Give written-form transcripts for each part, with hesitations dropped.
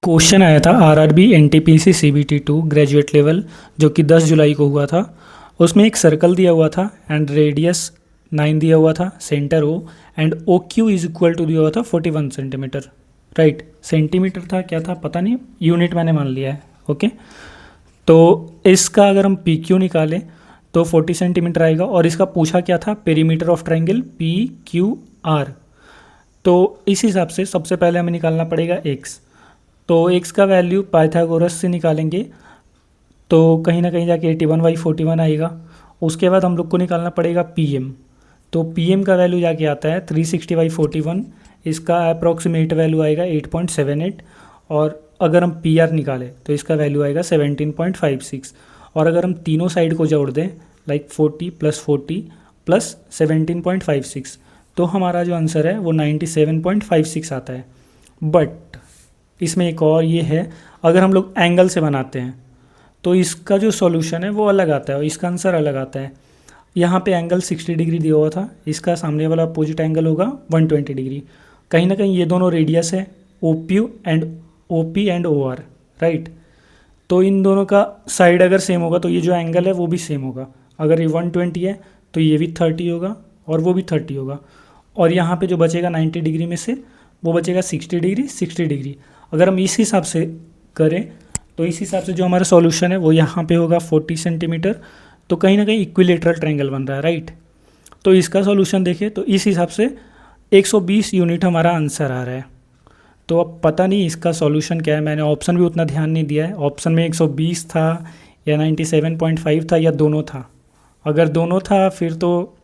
Question आया था RRB NTPC CBT 2 graduate level जो कि 10 जुलाई को हुआ था। उसमें एक सर्कल दिया हुआ था एंड रेडियस 9 दिया हुआ था, centre O and O Q is equal to दिया हुआ था 41 सेंटीमीटर। राइट, सेंटीमीटर था क्या था पता नहीं, यूनिट मैंने मान लिया है। ओके, तो इसका अगर हम पी क्यू निकालें तो 40 सेंटीमीटर आएगा और इसका पूछा क्या था, perimeter of triangle P Q R. तो इस हिसाब से सबसे पहले हमें निकालना पड़ेगा एक्स। तो x का वैल्यू पाइथागोरस से निकालेंगे तो कहीं ना कहीं जाके 81/41 आएगा। उसके बाद हम लोग को निकालना पड़ेगा pm। तो pm का वैल्यू जाके आता है 360/41। इसका अप्रॉक्सीमेट वैल्यू आएगा 8.78। और अगर हम pr निकालें तो इसका वैल्यू आएगा 17.56। और अगर हम तीनों साइड को जोड़ दें लाइक 40 + 40 + 17.56 तो हमारा जो आंसर है वो 97.56 आता है। बट इसमें एक और ये है, अगर हम लोग एंगल से बनाते हैं तो इसका जो सॉल्यूशन है वो अलग आता है और इसका आंसर अलग आता है। यहाँ पे एंगल 60 डिग्री दिया हुआ था, इसका सामने वाला अपोजिट एंगल होगा 120 डिग्री। कहीं ना कहीं ये दोनों रेडियस है O P and O R. Right, तो इन दोनों का साइड अगर सेम होगा तो ये जो एंगल है वो भी सेम होगा। अगर ये 120 है तो ये भी 30 होगा और वो भी 30 होगा। और यहाँ पे जो बचेगा 90 डिग्री में से वो बचेगा 60 डिग्री 60 डिग्री। अगर हम इस हिसाब से करें तो इस हिसाब से जो हमारा सॉल्यूशन है वो यहाँ पे होगा 40 सेंटीमीटर। तो कहीं ना कहीं इक्विलेटरल ट्रायंगल बन रहा है। राइट, तो इसका सॉल्यूशन देखिए तो इस हिसाब से 120 यूनिट हमारा आंसर आ रहा है। तो अब पता नहीं इसका सॉल्यूशन क्या है, मैंने ऑप्शन भी उतना ध्यान नहीं दिया है। ऑप्शन में 120 था या 97.5 था या दोनों था। अगर दोनों था फिर तो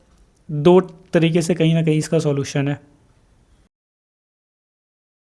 दो तरीके से कहीं ना कहीं इसका सॉल्यूशन है।